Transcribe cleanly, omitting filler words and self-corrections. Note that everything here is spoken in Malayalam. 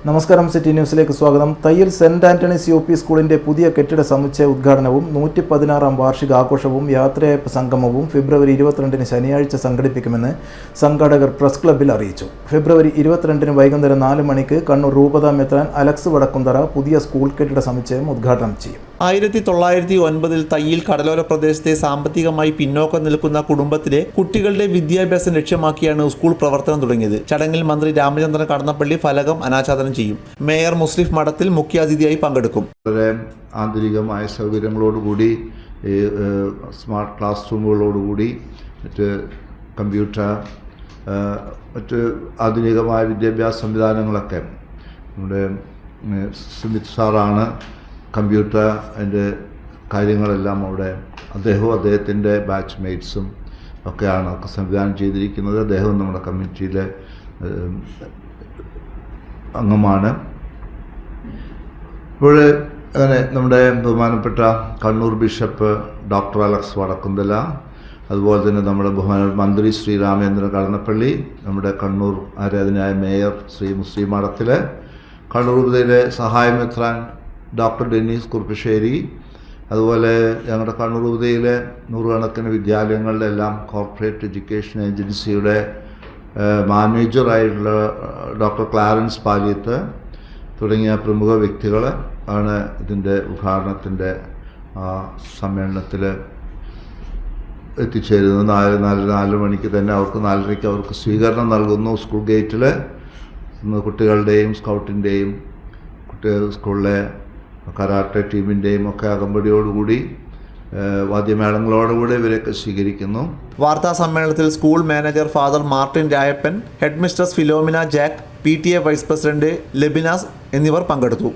നമസ്കാരം, സിറ്റി ന്യൂസിലേക്ക് സ്വാഗതം. Thayyil saint Antony's U P സ്കൂളിന്റെ പുതിയ കെട്ടിട സമുച്ചയ ഉദ്ഘാടനവും 116-ാം വാർഷികാഘോഷവും യാത്രയയപ്പ് സംഗമവും ഫെബ്രുവരി 22-ന് ശനിയാഴ്ച സംഘടിപ്പിക്കുമെന്ന് സംഘാടകർ പ്രസ് ക്ലബ്ബിൽ അറിയിച്ചു. ഫെബ്രുവരി 22-ന് വൈകുന്നേരം 4 മണിക്ക് കണ്ണൂർ രൂപതാ മെത്രാൻ അലക്സ് വടക്കുംതറ പുതിയ സ്കൂൾ കെട്ടിട സമുച്ചയം ഉദ്ഘാടനം ചെയ്യും. 1909 തയ്യിൽ കടലോര പ്രദേശത്തെ സാമ്പത്തികമായി പിന്നോക്കം നിൽക്കുന്ന കുടുംബത്തിലെ കുട്ടികളുടെ വിദ്യാഭ്യാസം ലക്ഷ്യമാക്കിയാണ് സ്കൂൾ പ്രവർത്തനം തുടങ്ങിയത്. ചടങ്ങിൽ മന്ത്രി രാമചന്ദ്രൻ കടന്നപ്പള്ളി ഫലകം അനാച്ഛാദനം ചെയ്യും. മേയർ മുസ്ലിഫ് മഠത്തിൽ മുഖ്യാതിഥിയായി പങ്കെടുക്കും. വളരെ ആന്തരികമായ സൗകര്യങ്ങളോടുകൂടി സ്മാർട്ട് ക്ലാസ് റൂമുകളോടുകൂടി മറ്റ് കമ്പ്യൂട്ടർ മറ്റ് ആധുനികമായ വിദ്യാഭ്യാസ സംവിധാനങ്ങളൊക്കെ നമ്മുടെ സ്മിത്ത് സാറാണ് കമ്പ്യൂട്ടർ അതിൻ്റെ കാര്യങ്ങളെല്ലാം അവിടെ അദ്ദേഹത്തിൻ്റെ ബാച്ച് മേറ്റ്സും ഒക്കെയാണ് സംവിധാനം ചെയ്തിരിക്കുന്നത്. അദ്ദേഹം നമ്മുടെ കമ്മിറ്റിയിലെ അംഗമാണ്. ഇപ്പോൾ അങ്ങനെ നമ്മുടെ ബഹുമാനപ്പെട്ട Kannur bishop doctor Alex Vadakkumthala, അതുപോലെ തന്നെ നമ്മുടെ ബഹുമാന മന്ത്രി ശ്രീ രാമചന്ദ്രൻ കടന്നപ്പള്ളി, നമ്മുടെ കണ്ണൂർ ആരാധനായ മേയർ ശ്രീ മുസ്ലിം മഠത്തിൽ, കണ്ണൂർ രൂപതയിലെ സഹായ മെത്രാൻ ഡോക്ടർ ഡെന്നീസ് കുറുപ്പശ്ശേരി, അതുപോലെ ഞങ്ങളുടെ കണ്ണൂർ രൂപതയിലെ നൂറുകണക്കിന് വിദ്യാലയങ്ങളുടെ എല്ലാം കോർപ്പറേറ്റ് എഡ്യൂക്കേഷൻ ഏജൻസിയുടെ മാനേജറായിട്ടുള്ള ഡോക്ടർ ക്ലാരൻസ് പാലിയത്ത് തുടങ്ങിയ പ്രമുഖ വ്യക്തികൾ ആണ് ഇതിൻ്റെ ഉദ്ഘാടനത്തിൻ്റെ സമ്മേളനത്തിൽ എത്തിച്ചേരുന്നത്. 4 മണിക്ക് തന്നെ അവർക്ക് 4:30 അവർക്ക് സ്വീകരണം നൽകുന്നു. സ്കൂൾ ഗേറ്റിൽ കുട്ടികളുടെയും സ്കൗട്ടിൻ്റെയും സ്കൂളിലെ കരാട്ടെ ടീമിൻ്റെയും ഒക്കെ അകമ്പടിയോടുകൂടി വാദ്യമേളങ്ങളോടുകൂടി ഇവരൊക്കെ സ്വീകരിക്കുന്നു. വാർത്താ സമ്മേളനത്തിൽ school manager father Martin Rayappan, head mistress Philomina Jack, PTA vice president Lebinas എന്നിവർ പങ്കെടുത്തു.